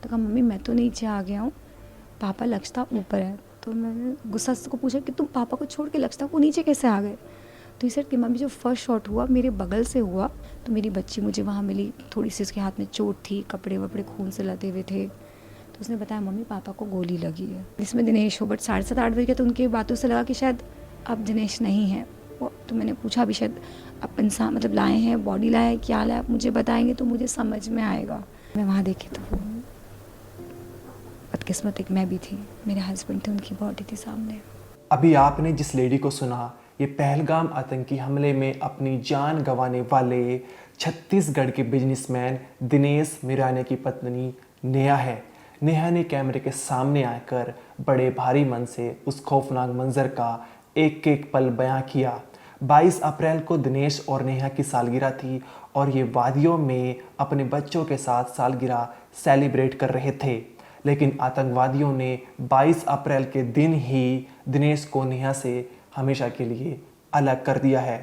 तो कहा मम्मी मैं तो नीचे आ गया हूँ, पापा लक्षता ऊपर है। तो मैंने गुस्सा से उसको पूछा कि तुम पापा को छोड़ के लक्षता को नीचे कैसे आ गए। तो इसे कि मम्मी जो फर्स्ट शॉट हुआ मेरे बगल से हुआ, तो मेरी बच्ची मुझे वहाँ मिली, थोड़ी सी उसके हाथ में चोट थी, कपड़े वपड़े खून से लदे हुए थे। तो उसने बताया मम्मी पापा को गोली लगी है। इसमें दिनेश हो, बट 7:30-8 बजे, तो उनकी बातों से लगा कि शायद अब दिनेश नहीं है वो। तो मैंने पूछा भी शायद अब इंसान मतलब लाए हैं, बॉडी लाए हैं, क्या लाए, आप मुझे बताएंगे तो मुझे समझ में आएगा। मैं वहाँ देखी तो वो बदकिस्मत एक मैं भी थी, मेरे हस्बैंड थे, उनकी बॉडी थी सामने। अभी आपने जिस लेडी को सुना, ये पहलगाम आतंकी हमले में अपनी जान गंवाने वाले छत्तीसगढ़ के बिजनेसमैन दिनेश मिराने की पत्नी नेहा है। नेहा ने कैमरे के सामने आकर बड़े भारी मन से उस खौफनाक मंजर का एक एक पल बयां किया। 22 अप्रैल को दिनेश और नेहा की सालगिरह थी और ये वादियों में अपने बच्चों के साथ सालगिरह सेलिब्रेट कर रहे थे। लेकिन आतंकवादियों ने 22 अप्रैल के दिन ही दिनेश को नेहा से हमेशा के लिए अलग कर दिया है।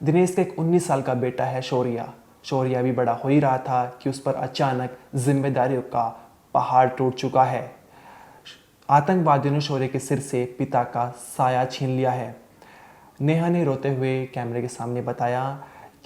दिनेश का एक 19 साल का बेटा है शौर्या। शौर्या भी बड़ा हो ही रहा था कि उस पर अचानक जिम्मेदारियों का पहाड़ टूट चुका है। आतंकवादियों ने शौर्य के सिर से पिता का साया छीन लिया है। नेहा ने रोते हुए कैमरे के सामने बताया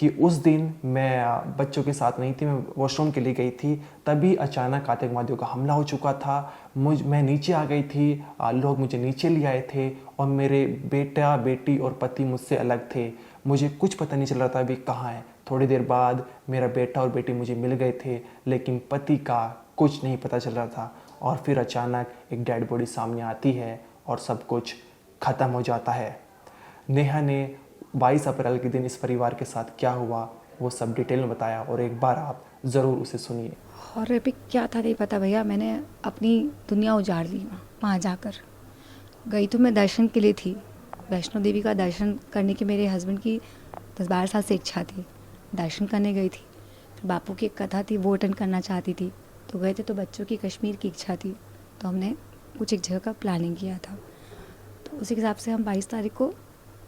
कि उस दिन मैं बच्चों के साथ नहीं थी, मैं वॉशरूम के लिए गई थी, तभी अचानक आतंकवादियों का हमला हो चुका था। मैं नीचे आ गई थी, लोग मुझे नीचे ले आए थे और मेरे बेटा बेटी और पति मुझसे अलग थे। मुझे कुछ पता नहीं चल रहा था अभी कहाँ है। थोड़ी देर बाद मेरा बेटा और बेटी मुझे मिल गए थे, लेकिन पति का कुछ नहीं पता चल रहा था। और फिर अचानक एक डेड बॉडी सामने आती है और सब कुछ ख़त्म हो जाता है। नेहा ने 22 अप्रैल के दिन इस परिवार के साथ क्या हुआ वो सब डिटेल में बताया और एक बार आप ज़रूर उसे सुनिए। और अभी क्या था नहीं पता भैया, मैंने अपनी दुनिया उजाड़ दी वहाँ जाकर। गई तो मैं दर्शन के लिए थी, वैष्णो देवी का दर्शन करने की मेरे हस्बैंड की 10-12 साल से इच्छा थी। दर्शन करने गई थी, फिर बापू की एक कथा थी वो अटेंड करना चाहती थी, तो गए थे। तो बच्चों की कश्मीर की इच्छा थी, तो हमने कुछ एक जगह का प्लानिंग किया था। तो उसी हिसाब से हम 22 तारीख को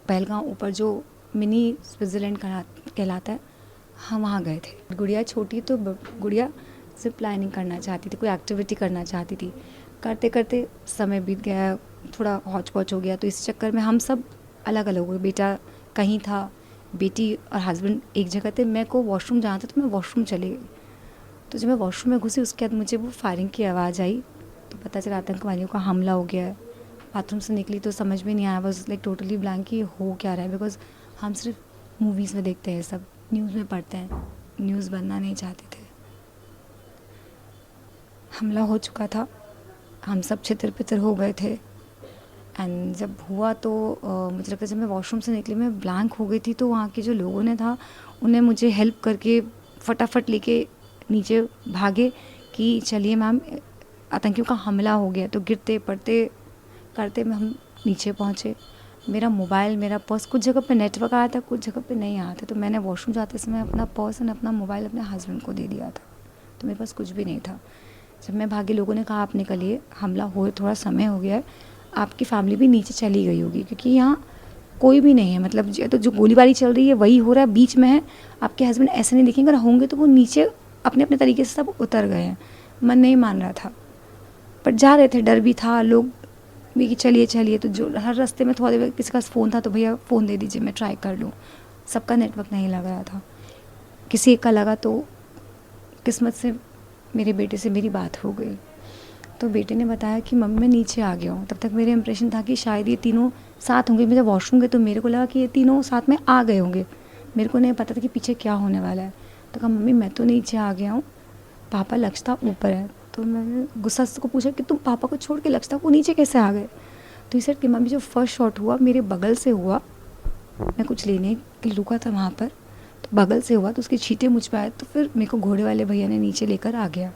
पहलगाम ऊपर जो मिनी स्विट्ज़रलैंड कहलाता है, हम वहाँ गए थे। गुड़िया छोटी, तो गुड़िया से प्लानिंग करना चाहती थी, कोई एक्टिविटी करना चाहती थी। करते करते समय बीत गया, थोड़ा हौच पौच हो गया, तो इस चक्कर में हम सब अलग अलग हो गए। बेटा कहीं था, बेटी और हस्बैंड एक जगह थे। मैं को वॉशरूम जाना था तो मैं वॉशरूम चली गई। तो जब मैं वॉशरूम में घुसी उसके बाद मुझे वो फायरिंग की आवाज़ आई, तो पता चला आतंकवादियों का हमला हो गया है। बाथरूम से निकली तो समझ में नहीं आया, बस लाइक टोटली ब्लैंक कि हो क्या रहा है। बिकॉज हम सिर्फ मूवीज़ में देखते हैं, सब न्यूज़ में पढ़ते हैं, न्यूज़ बनना नहीं चाहते थे। हमला हो चुका था, हम सब छितर-पितर हो गए थे। एंड जब हुआ तो मुझे लगता है जब मैं वॉशरूम से निकली मैं ब्लैंक हो गई थी। तो वहाँ के जो लोगों ने था उन्हें मुझे हेल्प करके फटाफट लेके नीचे भागे कि चलिए मैम आतंकियों का हमला हो गया। तो गिरते पड़ते करते में हम नीचे पहुँचे। मेरा मोबाइल, मेरा पर्स, कुछ जगह पे नेटवर्क आया था, कुछ जगह पे नहीं आया था। तो मैंने वॉशरूम जाते समय अपना पर्स और अपना मोबाइल अपने हस्बैंड को दे दिया था, तो मेरे पास कुछ भी नहीं था। जब मैं भागी, लोगों ने कहा आप निकलिए, हमला हुए थोड़ा समय हो गया है, आपकी फैमिली भी नीचे चली गई होगी, क्योंकि यहाँ कोई भी नहीं है। मतलब तो जो गोलीबारी चल रही है वही हो रहा है, बीच में है। आपके हस्बैंड ऐसे नहीं दिखेंगे, अगर होंगे तो वो नीचे अपने अपने तरीके से सब उतर गए हैं। मन नहीं मान रहा था, पर जा रहे थे, डर भी था। लोग भी कि चलिए चलिए, तो जो हर रास्ते में थोड़ी देर किसी का फ़ोन था तो भैया फ़ोन दे दीजिए मैं ट्राई कर लूँ। सबका नेटवर्क नहीं लग रहा था, किसी एक का लगा, तो किस्मत से मेरे बेटे से मेरी बात हो गई। तो बेटे ने बताया कि मम्मी मैं नीचे आ गया हूँ। तब तक मेरे इंप्रेशन था कि शायद ये तीनों साथ होंगे। मैं जब वॉशरूम गई तो मेरे को लगा कि ये तीनों साथ में आ गए होंगे, मेरे को नहीं पता था कि पीछे क्या होने वाला है। तो कहा मम्मी मैं तो नीचे आ गया हूँ, पापा लक्षता ऊपर है। तो मैंने गुस्सा से उसको पूछा कि तुम पापा को छोड़ के लक्षता को नीचे कैसे आ गए। तो इसे कि मम्मी जो फर्स्ट शॉट हुआ मेरे बगल से हुआ, मैं कुछ लेने के लिए रुका था वहाँ पर, तो बगल से हुआ, तो उसके छींटे मुझ पर आए। तो फिर मेरे को घोड़े वाले भैया ने नीचे लेकर आ गया।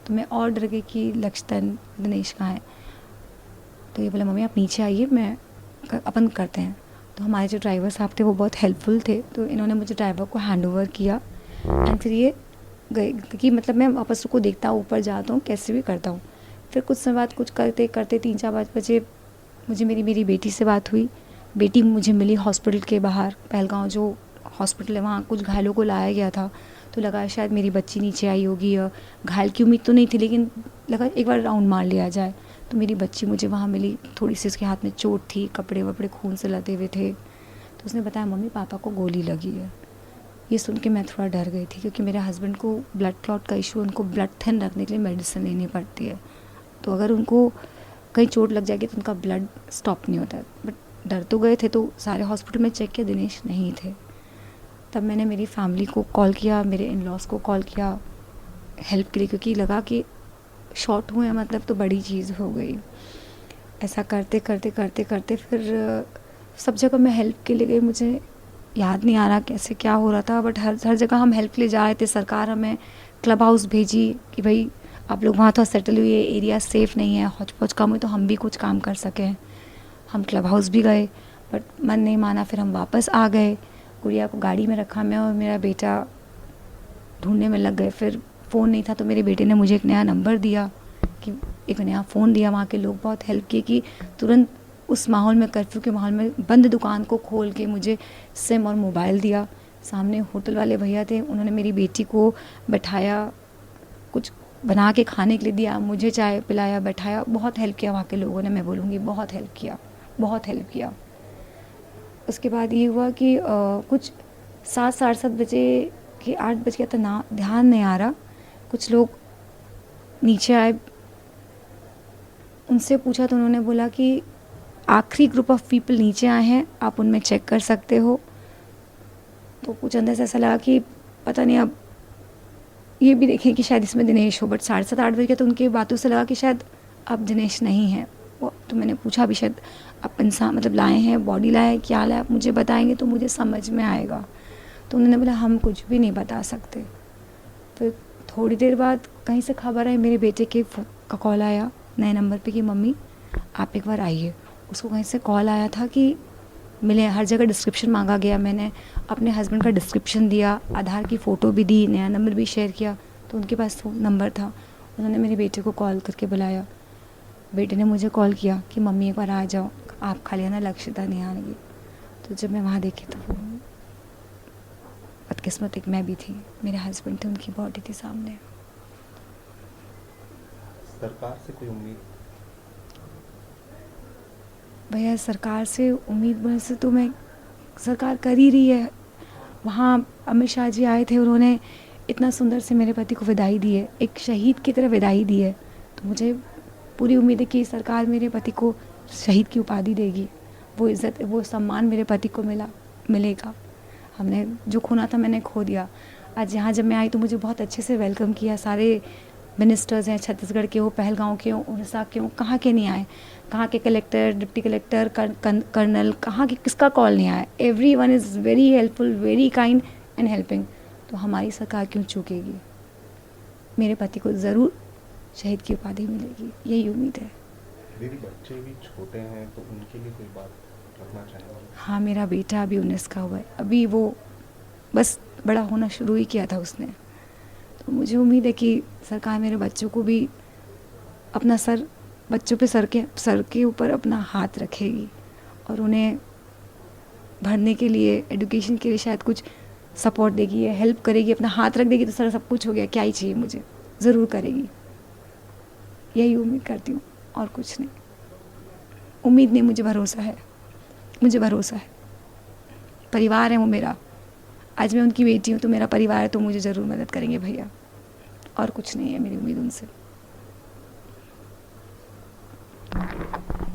तो मैं और डर गई कि लक्षतन दिनेश कहाँ है। तो ये बोला मम्मी आप नीचे आइए, मैं अपन करते हैं। तो हमारे जो ड्राइवर साहब थे वो बहुत हेल्पफुल थे, तो इन्होंने मुझे ड्राइवर को हैंड ओवर किया। एंड फिर ये गए कि मतलब मैं वापस को देखता हूँ, ऊपर जाता हूँ, कैसे भी करता हूँ। फिर कुछ समय बाद कुछ करते करते 3-4 बजे मुझे मेरी बेटी से बात हुई। बेटी मुझे मिली हॉस्पिटल के बाहर, पहलगांव जो हॉस्पिटल है वहाँ कुछ घायलों को लाया गया था। तो लगा शायद मेरी बच्ची नीचे आई होगी, या घायल की उम्मीद तो नहीं थी, लेकिन लगा एक बार राउंड मार लिया जाए। तो मेरी बच्ची मुझे वहाँ मिली, थोड़ी सी उसके हाथ में चोट थी, कपड़े वपड़े खून से लदे हुए थे। तो उसने बताया मम्मी पापा को गोली लगी है। ये सुन के मैं थोड़ा डर गई थी, क्योंकि मेरे हस्बैंड को ब्लड क्लॉट का इशू, उनको ब्लड थिन रखने के लिए मेडिसिन लेनी पड़ती है। तो अगर उनको कहीं चोट लग जाएगी तो उनका ब्लड स्टॉप नहीं होता है। बट डर तो गए थे, तो सारे हॉस्पिटल में चेक किया, दिनेश नहीं थे। तब मैंने मेरी फैमिली को कॉल किया, मेरे इन लॉज को कॉल किया हेल्प के लिए, क्योंकि लगा कि शॉर्ट हुए हैं मतलब तो बड़ी चीज़ हो गई। ऐसा करते करते करते करते फिर सब जगह मैं हेल्प के लिए गई। मुझे याद नहीं आ रहा कैसे क्या हो रहा था, बट हर जगह हम हेल्प के लिए जा रहे थे। सरकार हमें क्लब हाउस भेजी कि भाई आप लोग वहाँ तो सेटल हुए, एरिया सेफ़ नहीं है, हौच पौच कम हुई तो हम भी कुछ काम कर सकें। हम क्लब हाउस भी गए, बट मन नहीं माना। फिर हम वापस आ गए, गुड़िया को गाड़ी में रखा, मैं और मेरा बेटा ढूंढने में लग गए। फिर फ़ोन नहीं था, तो मेरे बेटे ने मुझे एक नया नंबर दिया, कि एक नया फ़ोन दिया। वहाँ के लोग बहुत हेल्प किए कि तुरंत उस माहौल में, कर्फ्यू के माहौल में, बंद दुकान को खोल के मुझे सिम और मोबाइल दिया। सामने होटल वाले भैया थे, उन्होंने मेरी बेटी को बैठाया, कुछ बना के खाने के लिए दिया, मुझे चाय पिलाया, बैठाया। बहुत हेल्प किया वहाँ के लोगों ने, मैं बोलूँगी बहुत हेल्प किया, बहुत हेल्प किया। उसके बाद ये हुआ कि कुछ 7 साढ़े 7 बजे कि 8 बज गया था ना, ध्यान नहीं आ रहा। कुछ लोग नीचे आए, उनसे पूछा तो उन्होंने बोला कि आखिरी ग्रुप ऑफ पीपल नीचे आए हैं, आप उनमें चेक कर सकते हो। तो कुछ अंदर से ऐसा लगा कि पता नहीं, अब ये भी देखें कि शायद इसमें दिनेश हो। बट 7:30 8 बजे तो उनकी बातों से लगा कि शायद अब दिनेश नहीं है वो। तो मैंने पूछा भी शायद आप इंसान मतलब लाए हैं, बॉडी लाए हैं, क्या लाए, आप मुझे बताएंगे तो मुझे समझ में आएगा। तो उन्होंने बोला हम कुछ भी नहीं बता सकते। फिर थोड़ी देर बाद कहीं से खबर आई, मेरे बेटे के का कॉल आया नए नंबर पे कि मम्मी आप एक बार आइए। उसको कहीं से कॉल आया था कि मिले। हर जगह डिस्क्रिप्शन मांगा गया, मैंने अपने हस्बैंड का डिस्क्रिप्शन दिया, आधार की फ़ोटो भी दी, नया नंबर भी शेयर किया। तो उनके पास नंबर था, उन्होंने मेरे बेटे को कॉल करके बुलाया। बेटे ने मुझे कॉल किया कि मम्मी एक बार आ जाओ, आप खाली आना, लक्षिता नहीं आएगी। तो जब मैं वहाँ देखी तो वो बदकिस्मत एक मैं भी थी, मेरे हस्बैंड थे, उनकी बॉडी थी सामने। सरकार से कोई उम्मीद? भैया सरकार से उम्मीद वैसे तो मैं सरकार कर ही रही है। वहाँ अमित शाह जी आए थे, उन्होंने इतना सुंदर से मेरे पति को विदाई दी है, एक शहीद की तरह विदाई दी है। तो मुझे पूरी उम्मीद है कि सरकार मेरे पति को शहीद की उपाधि देगी, वो इज़्ज़त वो सम्मान मेरे पति को मिलेगा। हमने जो खोना था मैंने खो दिया। आज यहाँ जब मैं आई तो मुझे बहुत अच्छे से वेलकम किया। सारे मिनिस्टर्स हैं छत्तीसगढ़ के, हो पहलगांव के, हो उड़ीसा के, हो कहाँ के नहीं आए, कहाँ के कलेक्टर, डिप्टी कलेक्टर, कर्नल, कहाँ के किसका कॉल नहीं आया। Everyone is very helpful, very kind and helping. तो हमारी सरकार क्यों चूकेगी? मेरे पति को ज़रूर शहीद की उपाधि मिलेगी, यही उम्मीद है। दीदी बच्चे भी छोटे हैं तो उनके लिए कोई बात रखना चाहेंगे? हाँ, मेरा बेटा अभी 19 का हुआ है, अभी वो बस बड़ा होना शुरू ही किया था उसने। तो मुझे उम्मीद है कि सरकार मेरे बच्चों को भी अपना बच्चों पे सर के ऊपर अपना हाथ रखेगी और उन्हें भरने के लिए, एजुकेशन के लिए शायद कुछ सपोर्ट देगी या हेल्प करेगी। अपना हाथ रख देगी तो सर सब कुछ हो गया, क्या ही चाहिए मुझे, ज़रूर करेगी। यही उम्मीद करती हूँ और कुछ नहीं। उम्मीद नहीं, मुझे भरोसा है, मुझे भरोसा है। परिवार है वो मेरा, आज मैं उनकी बेटी हूँ तो मेरा परिवार है, तो मुझे ज़रूर मदद करेंगे भैया, और कुछ नहीं है मेरी उम्मीद उनसे।